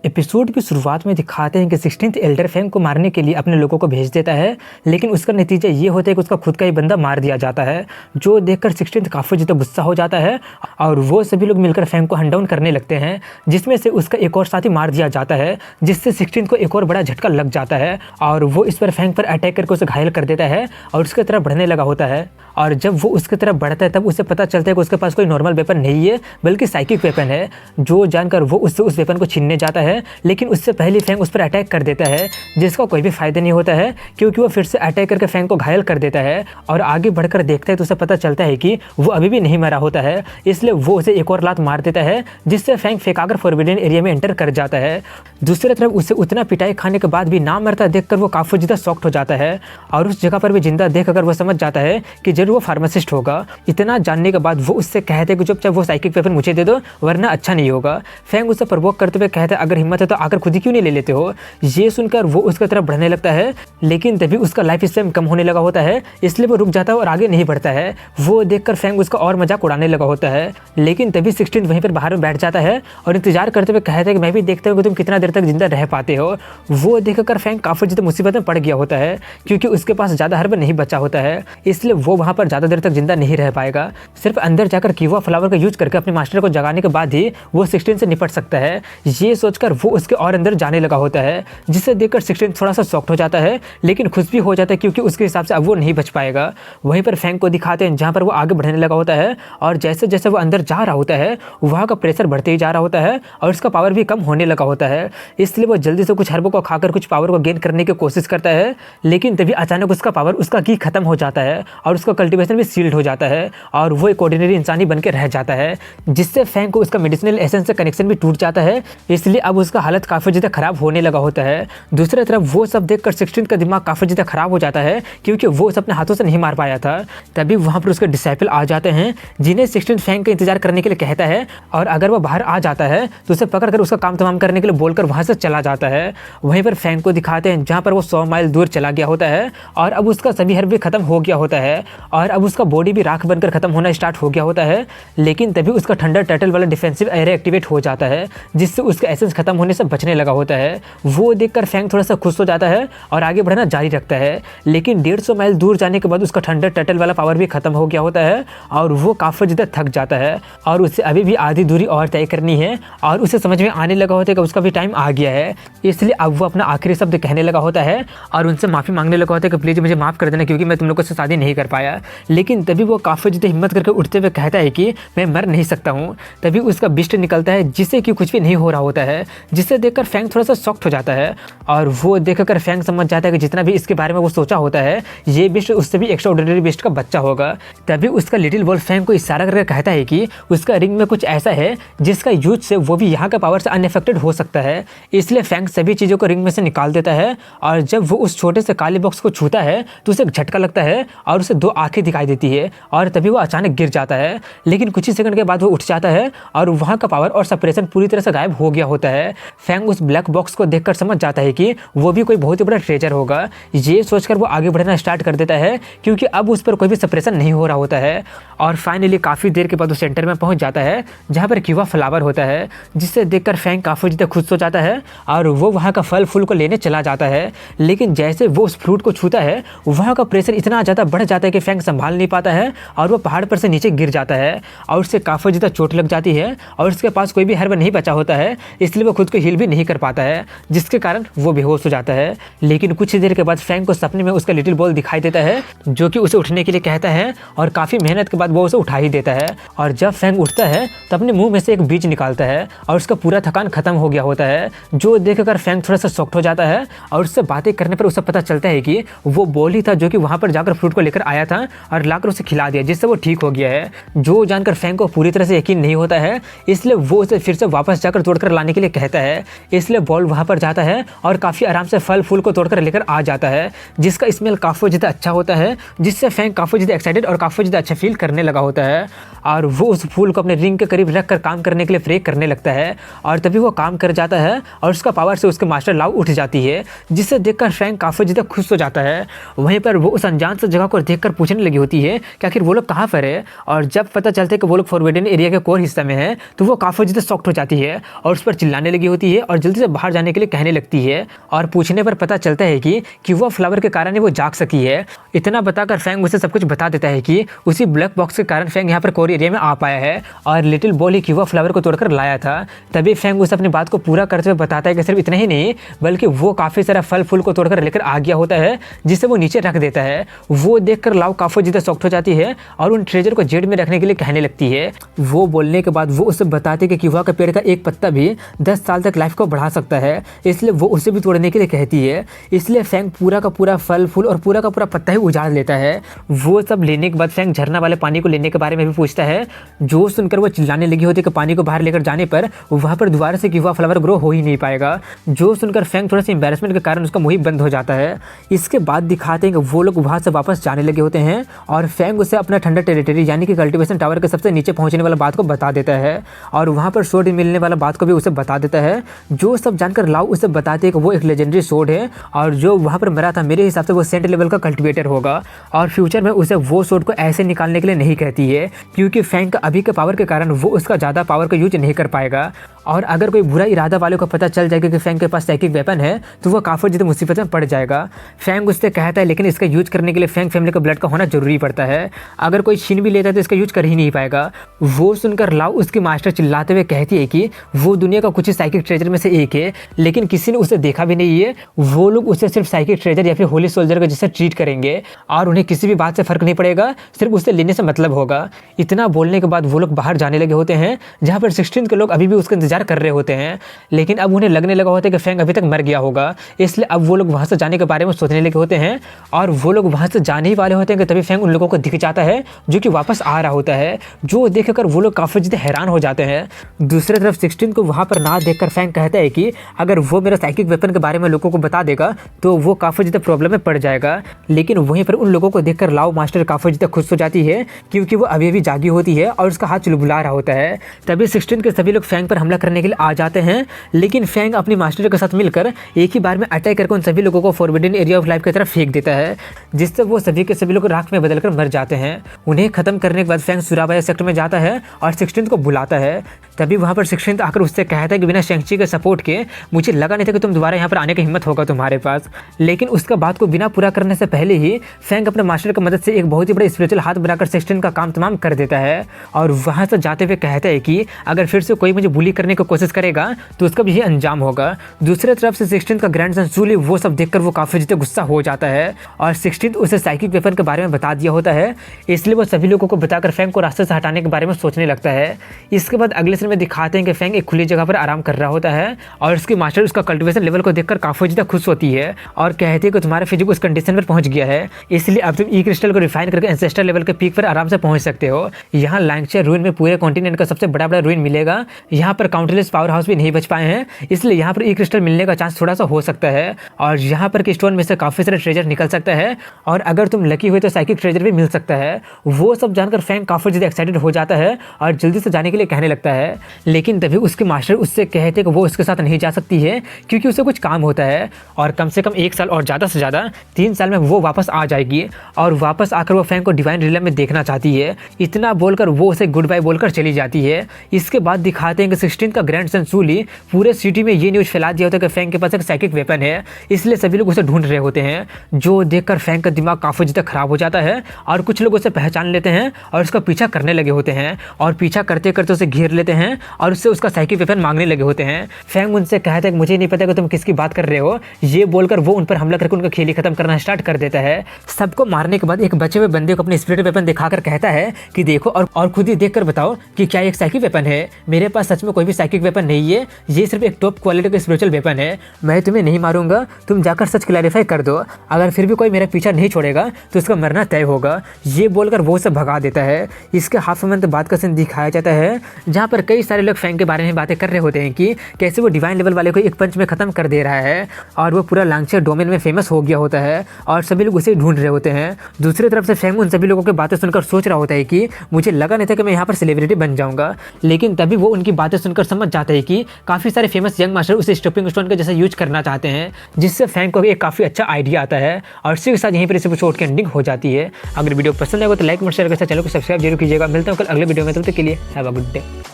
Episode की शुरुआत में दिखाते हैं कि 16th एल्डर फैंग को मारने के लिए अपने लोगों को भेज देता है, लेकिन उसका नतीजा ये होता है कि उसका खुद का ही बंदा मार दिया जाता है, जो देखकर 16th काफ़ी ज़्यादा गुस्सा हो जाता है और वो सभी लोग मिलकर फैंग को हंट डाउन करने लगते हैं, जिसमें से उसका एक और साथी मार दिया जाता है, जिससे 16th को एक और बड़ा झटका लग जाता है और वो इस पर फैंग पर अटैक करके उसे घायल कर देता है और उसकी तरफ बढ़ने लगा होता है। और जब वो उसकी तरफ बढ़ता है तब उसे पता चलता है कि उसके पास कोई नॉर्मल वेपन नहीं है बल्कि साइकिक वेपन है, जो जानकर वो उससे उस वेपन को छीनने जाता है, लेकिन उससे पहले फैंग उस पर अटैक कर देता है, जिसका कोई भी फायदा नहीं होता है क्योंकि वो फिर से अटैक करके फैंग को घायल कर देता है। और आगे बढ़कर देखता है तो उसे पता चलता है कि वो अभी भी नहीं मरा होता है, इसलिए वो उसे एक और लात मार देता है, जिससे फैंग फेंकाकर फॉरबिडन एरिया में एंटर कर जाता है। दूसरी तरफ उसे उतना पिटाई खाने के बाद भी ना मरता देखकर वो काफ़ी ज़्यादा शॉक्ड हो जाता है और उस जगह पर भी जिंदा देखकर वो समझ जाता है कि जरूर वो फार्मासिस्ट होगा। इतना जानने के बाद वो उससे कहते हैं कि चुपचाप वो साइकिक वेपन मुझे दे दो वरना अच्छा नहीं होगा। फैंग उसे प्रवोक करते हुए कहता है अगर हिम्मत है तो आकर खुद ही क्यों नहीं ले लेते हो। ये सुनकर वो उसकी तरफ बढ़ने लगता है, लेकिन तभी उसका लाइफ स्पैन कम होने लगा होता है, इसलिए वो रुक जाता है और आगे नहीं बढ़ता है। वो देखकर फैंग उसका और मजाक उड़ाने लगा होता है, लेकिन तभी 16 वहीं पर बाहर में बैठ जाता है और इंतजार करते हुए कहता है कि मैं भी देखता हूँ कि तुम कितना देर तक जिंदा रह पाते हो। वो देखकर फैंग काफी ज्यादा मुसीबत में पड़ गया होता है क्योंकि उसके पास ज्यादा हर्ब नहीं बचा होता है, इसलिए वो वहां पर ज्यादा देर तक जिंदा नहीं रह पाएगा। सिर्फ अंदर जाकर कीवा फ्लावर का यूज करके अपने मास्टर को जगाने के बाद ही वो 16 से निपट सकता है। ये सोचकर वो उसके और अंदर जाने लगा होता है, जिसे देखकर 16 थोड़ा सा शॉक्ड हो जाता है, लेकिन खुश भी हो जाता है क्योंकि उसके हिसाब से अब वो नहीं बच पाएगा। वहीं पर फैंग को दिखाते हैं जहाँ पर वो आगे बढ़ने लगा होता है और जैसे जैसे वो अंदर जा रहा होता है वहाँ का प्रेशर बढ़ते ही जा रहा होता है और उसका पावर भी कम होने लगा होता है, इसलिए वो जल्दी से कुछ हर्बों को खाकर कुछ पावर को गेन करने की कोशिश करता है, लेकिन तभी अचानक उसका पावर उसका की खत्म हो जाता है और उसका कल्टीवेशन भी सील्ड हो जाता है और वो एक ऑर्डिनरी इंसान ही बन के रह जाता है, जिससे फैंग को उसका मेडिसिनल एसेंस से कनेक्शन भी टूट जाता है, इसलिए अब उसका हालत काफ़ी ज़्यादा खराब होने लगा होता है। दूसरी तरफ वो सब देखकर 16 का दिमाग काफ़ी ज़्यादा खराब हो जाता है क्योंकि वो उसे अपने हाथों से नहीं मार पाया था। तभी वहाँ पर उसके डिसाइपल आ जाते हैं, जिन्हें 16 फैंग का इंतजार करने के लिए कहता है और अगर वो बाहर आ जाता है तो उसे पकड़कर उसका काम तमाम करने के लिए बोलकर वहाँ से चला जाता है। वहीं पर फैंग को दिखाते हैं जहाँ पर वो 100 माइल दूर चला गया होता है और अब उसका सभी हर्ब भी खत्म हो गया होता है और अब उसका बॉडी भी राख बनकर खत्म होना स्टार्ट हो गया होता है, लेकिन तभी उसका थंडर टर्टल वाला डिफेंसिव एरिया एक्टिवेट हो जाता है, जिससे उसका एसेंस खत्म होने से बचने लगा होता है। वो देखकर फैंग थोड़ा सा खुश हो जाता है और आगे बढ़ना जारी रखता है, लेकिन 150 माइल दूर जाने के बाद उसका थंडर टर्टल वाला पावर भी खत्म हो गया होता है और वो काफ़ी ज़्यादा थक जाता है और उसे अभी भी आधी दूरी और तय करनी है और उसे समझ में आने लगा होता है कि उसका भी टाइम आ गया है, इसलिए अब वो अपना आखिरी शब्द कहने लगा होता है और उनसे माफ़ी मांगने लगा होता है कि प्लीज़ मुझे माफ़ कर देना क्योंकि मैं तुम लोगों से शादी नहीं कर पाया। लेकिन तभी वो काफ़ी ज़्यादा हिम्मत करके उठते हुए कहता है कि मैं मर नहीं सकता हूँ। तभी उसका बिस्ट निकलता है जिससे कि कुछ भी नहीं हो रहा होता है, जिसे देखकर फैंग थोड़ा सा शॉक्ड हो जाता है और वो देखकर फैंग समझ जाता है कि जितना भी इसके बारे में वो सोचा होता है ये बिस्ट उससे भी एक्स्ट्रा ऑर्डिनरी बिस्ट का बच्चा होगा। तभी उसका लिटिल वॉल्फ फैंग को इशारा करके कहता है कि उसका रिंग में कुछ ऐसा है जिसका यूज से वो भी यहाँ का पावर से अनएफेक्टेड हो सकता है, इसलिए फैंग सभी चीज़ों को रिंग में से निकाल देता है और जब वो उस छोटे से काले बॉक्स को छूता है तो उसे एक झटका लगता है और उसे 2 आंखें दिखाई देती है और तभी वो अचानक गिर जाता है, लेकिन कुछ ही सेकंड के बाद वो उठ जाता है और वहाँ का पावर और सप्रेशन पूरी तरह से गायब हो गया होता है। फैंग उस ब्लैक बॉक्स को देखकर समझ जाता है कि वो भी कोई बहुत ही बड़ा ट्रेजर होगा। ये सोचकर वो आगे बढ़ना स्टार्ट कर देता है क्योंकि अब उस पर कोई भी सप्रेशन नहीं हो रहा होता है और फाइनली काफ़ी देर के बाद वो सेंटर में पहुंच जाता है जहाँ पर कीवा फ्लावर होता है, जिससे देखकर फैंग काफ़ी ज़्यादा खुश हो जाता है और वो वहाँ का फल फूल को लेने चला जाता है, लेकिन जैसे वो उस फ्रूट को छूता है वहाँ का प्रेशर इतना ज़्यादा बढ़ जाता है कि फैंग संभाल नहीं पाता है और वो पहाड़ पर से नीचे गिर जाता है और उससे काफ़ी ज़्यादा चोट लग जाती है और उसके पास कोई भी हर्ब नहीं बचा होता है, इसलिए वो खुद को हील भी नहीं कर पाता है, जिसके कारण वो बेहोश हो जाता है। लेकिन कुछ ही देर के बाद फैंग को सपने में उसका लिटिल बॉल दिखाई देता है जो कि उसे उठने के लिए कहता है और काफ़ी मेहनत के बाद वो उसे उठा ही देता है और जब फैंग उठता है तो अपने मुंह में से एक बीज निकालता है और उसका पूरा थकान खत्म हो गया होता है, जो देखकर फैंग थोड़ा सा शॉक्ड हो जाता है और उससे बातें करने पर उसे पता चलता है कि वो बॉल ही था जो कि वहाँ पर जाकर फ्रूट को लेकर आया था और लाकर उसे खिला दिया, जिससे वो ठीक हो गया है। जो जानकर फैंग को पूरी तरह से यकीन नहीं होता है, इसलिए वो उसे फिर से वापस जाकर तोड़कर लाने के लिए कहता है, इसलिए बॉल वहाँ पर जाता है और काफ़ी आराम से फल फूल को तोड़कर लेकर आ जाता है, जिसका स्मेल काफ़ी ज़्यादा अच्छा होता है, जिससे फैंग काफ़ी ज़्यादा एक्साइटेड और काफ़ी ज़्यादा अच्छा फील करने लगा होता है और वो उस फूल को अपने रिंग के करीब रखकर काम करने के लिए प्रे करने लगता है और तभी वो काम कर जाता है और उसका पावर से उसके मास्टर लाव उठ जाती है, जिससे देखकर फैंग काफ़ी ज़्यादा खुश हो जाता है। वहीं पर वो उस अनजान से जगह को देखकर पूछने लगी होती है कि आखिर वो लोग कहाँ पर है और जब पता चलता है कि वो लोग फॉरबिडन एरिया के कोर हिस्से में है तो वो काफ़ी ज़्यादा शॉक्ड हो जाती है और उस पर चिल्लाने जाने लगी होती है और जल्दी से बाहर जाने के लिए कहने लगती है। और पूछने पर पता चलता है कि वह फ्लावर के कारण ही वो जाग सकी है। इतना बताकर फैंग उसे सब कुछ बता देता है कि उसी ब्लैक बॉक्स के कारण फैंग यहाँ पर कोर एरिया में आ पाया है और लिटिल बॉल ही क्यूवा फ्लावर को तोड़कर लाया था। तभी फैंग उसे अपनी बात को पूरा करते हुए बताता है कि सिर्फ इतना ही नहीं बल्कि वो काफ़ी सारा फल फूल को तोड़कर लेकर आ गया होता है, जिसे वो नीचे रख देता है। वो देखकर लाओ काफ़ी ज़्यादा शॉक्ड हो जाती है और उन ट्रेजर को जेड में रखने के लिए कहने लगती है। वो बोलने के बाद वो उसे बताती है कि क्यूवा के पेड़ का एक पत्ता भी 10 साल तक लाइफ को बढ़ा सकता है, इसलिए वो उसे भी तोड़ने के लिए कहती है। इसलिए फैंग पूरा का पूरा फल फूल और पूरा का पूरा पत्ता ही उजाड़ लेता है। वो सब लेने के बाद फैंग झरना वाले पानी को लेने के बारे में भी पूछता है, जो सुनकर वो चिल्लाने लगी होती है कि पानी को बाहर लेकर जाने पर वहाँ पर दोबारा से क्यूवा फ्लावर ग्रो हो ही नहीं पाएगा। जो सुनकर फैंग थोड़ा सा एम्बैरेसमेंट के कारण उसका मुंह ही बंद हो जाता है। इसके बाद दिखाते हैं कि वो लोग वहाँ से वापस जाने लगे होते हैं और फैंग उसे अपना ठंडा टेरिटरी यानी कि कल्टीवेशन टावर के सबसे नीचे पहुँचने वाला बात को बता देता है और वहाँ पर सोड मिलने वाला बात को भी उसे बता देता है। जो सब जानकर लाओ उसे बताते हैं कि वो एक लेजेंडरी सोड है और जो वहाँ पर मरा था मेरे हिसाब से वो सेंट लेवल का कल्टीवेटर होगा और फ्यूचर में उसे वो सोड को ऐसे निकालने के लिए नहीं कहती है, क्योंकि फैंग का अभी के पावर के कारण वो उसका ज़्यादा पावर का यूज नहीं कर पाएगा। और अगर कोई बुरा इरादा वाले को पता चल जाएगा कि फैंग के पास साइकिक वेपन है तो वो काफ़ी ज़्यादा मुसीबत में पड़ जाएगा। फैंग उससे कहता है लेकिन इसका यूज करने के लिए फैंग फैमिली का ब्लड का होना जरूरी पड़ता है, अगर कोई छीन भी लेता है तो इसका यूज कर ही नहीं पाएगा। वो सुनकर लाओ उसकी मास्टर चिल्लाते हुए कहती है कि वो दुनिया का कुछ ही साइकिक ट्रेजर में से एक है, लेकिन किसी ने उसे देखा भी नहीं है। वो लोग उसे सिर्फ साइकिक ट्रेजर या फिर होली सोल्जर का जैसे ट्रीट करेंगे और उन्हें किसी भी बात से फर्क नहीं पड़ेगा, सिर्फ उसे लेने से मतलब होगा। इतना बोलने के बाद वो लोग बाहर जाने लगे होते हैं, जहाँ पर 16 के लोग अभी भी उसका इंतजार कर रहे होते हैं। लेकिन अब उन्हें लगने लगा होता है कि फैंग अभी तक मर गया होगा, इसलिए अब वो लोग वहाँ से जाने के बारे में सोचने लगे होते हैं और वो लोग वहाँ से जाने ही वाले होते हैं कि तभी फैंग उन लोगों को दिख जाता है जो कि वापस आ रहा होता है। जो देखकर वो लोग काफ़ी ज़्यादा हैरान हो जाते हैं। दूसरी तरफ 16 को वहाँ पर ना देखकर फैंग कहता है कि अगर वो मेरा साइकिक वेपन के बारे में लोगों को बता देगा तो वो काफ़ी ज़्यादा प्रॉब्लम में पड़ जाएगा। लेकिन वहीं पर उन लोगों को देखकर लाओ मास्टर काफ़ी ज़्यादा खुश हो जाती है, क्योंकि वो अभी अभी जागी होती है और उसका हाथ चुलबुला रहा होता है। तभी 16 के सभी लोग फैंग पर हमला करने के लिए आ जाते हैं, लेकिन फैंग अपनी मास्टर के साथ मिलकर एक ही बार में अटैक करके उन सभी लोगों को फॉरबिडन एरिया ऑफ लाइफ की तरफ फेंक देता है, जिससे वो सभी के सभी लोग राख में बदलकर मर जाते हैं। उन्हें खत्म करने के बाद फैंग सुराबाया सेक्टर में जाता है और 16 को बुलाता है। तभी वहाँ पर 16 आकर उससे कहता है कि बिना शेंगची के सपोर्ट के मुझे लगा नहीं था कि तुम दोबारा यहाँ पर आने की हिम्मत होगा तुम्हारे पास। लेकिन उसका बात को बिना पूरा करने से पहले ही फैंग अपने मास्टर की मदद से एक बहुत ही बड़ा स्पिरिचुअल हाथ बनाकर 16 का काम तमाम कर देता है और वहाँ से जाते हुए कहता है कि अगर फिर से कोई मुझे बुली करने की कोशिश करेगा तो उसका भी यही अंजाम होगा। दूसरी तरफ से 16 का ग्रैंडसन सूली वो सब देखकर वो काफ़ी ज़्यादा गुस्सा हो जाता है और 16 उसे साइकिक वेपन के बारे में बता दिया होता है, इसलिए वो सभी लोगों को बताकर फैंग को रास्ते से हटाने के बारे में सोचने लगता है। इसके बाद अगले सीन में दिखाते हैं कि फैंग एक खुली जगह पर आराम कर रहा होता है और उसकी मास्टर उसका कल्टीवेशन लेवल को देखकर काफ़ी ज़्यादा खुश होती है और कहती है कि तुम्हारा फिजिक उस कंडीशन पर पहुंच गया है, इसलिए अब तुम ई क्रिस्टल को रिफाइन करके एंसेस्टर लेवल के पीक पर आराम से पहुंच सकते हो। यहाँ लैंकशायर रूइन में पूरे कॉन्टिनेंट का सबसे बड़ा रूइन मिलेगा। यहाँ पर काउंटलेस पावर हाउस भी नहीं बच पाए हैं, इसलिए यहाँ पर ई क्रिस्टल मिलने का चांस थोड़ा सा हो सकता है और यहाँ पर के स्टोन में से काफ़ी सारे ट्रेजर निकल सकता है और अगर तुम लकी हुए तो साइकिक ट्रेजर भी मिल सकता है। वो सब जानकर फैंग काफ़ी ज़्यादा एक्साइटेड हो जाता है और जल्दी से जाने के लिए कहने लगता है, लेकिन तभी उसके मास्टर उससे कहते कि वो उसके साथ नहीं जा सकती है क्योंकि उसे कुछ काम होता है और कम से कम 1 साल और ज़्यादा से ज़्यादा 3 साल में वो वापस आ जाएगी और वापस आकर वो फैंग को डिवाइन रिलम में देखना चाहती है। इतना बोलकर वो उसे गुड बाय बोलकर चली जाती है। इसके बाद दिखाते हैं कि 16 का ग्रैंडसन सूली पूरे सिटी में ये न्यूज़ फैला दिया होता है कि फैंग के पास एक साइकिक वेपन है, इसलिए सभी लोग उसे ढूंढ रहे होते हैं। जो देखकर फैंग का दिमाग काफ़ी ज़्यादा खराब हो जाता है और कुछ लोग उसे पहचान लेते हैं और उसका पीछा करने लगे होते हैं और पीछा करते करते उसे घेर लेते हैं और उससे उसका साइकिक वेपन मांगने लगे होते हैं। फैंग उनसे कहता है कि मुझे नहीं पता कि तुम किसकी बात कर रहे हो। ये बोलकर वो उन पर हमला करके उनका खेल ही खत्म करना स्टार्ट कर देता है। सबको मारने के बाद एक बचे हुए बंदे को अपने स्पिरिट वेपन दिखाकर कहता है कि देखो और खुद ही देखकर बताओ कि क्या एक साइकिक वेपन है। मेरे पास सच में कोई भी साइकिक वेपन नहीं है, ये सिर्फ एक टॉप क्वालिटी का स्पिरिचुअल वेपन है। मैं तुम्हें नहीं मारूंगा, तुम जाकर सच क्लैरिफाई कर दो। अगर फिर भी कोई मेरा पीछा नहीं छोड़ेगा तो उसका मरना तय होगा। ये बोलकर वो उसे भगा देता है। इसके हाफ मंथ बाद का सीन दिखाया जाता है जहाँ पर कई सारे लोग फैंग के बारे में बातें कर रहे होते हैं कि कैसे वो डिवाइन लेवल वाले को एक पंच में खत्म कर दे रहा है और वो पूरा लांगशेयर डोमेन में फेमस हो गया होता है और सभी लोग उसे ढूंढ रहे होते हैं। दूसरी तरफ से फैंग उन सभी लोगों की बातें सुनकर सोच रहा होता है कि मुझे लगा नहीं था कि मैं यहाँ पर सेलिब्रिटी बन जाऊंगा, लेकिन तभी वो उनकी बातें सुनकर समझ जाता है कि काफ़ी सारे फेमस यंग मास्टर उसे स्टॉपिंग स्टोन का जैसा यूज करना चाहते हैं, जिससे फैंग को भी एक काफ़ी अच्छा आइडिया आता है और इसी के साथ यहीं पर इस एपिसोड की एंडिंग हो जाती है। अगर वीडियो पसंद आएगा तो लाइक और शेयर करके चैनल को सब्सक्राइब जरूर कीजिएगा। मिलता हूँ कल अगले वीडियो में, तब तक के लिए हैव अ गुड डे।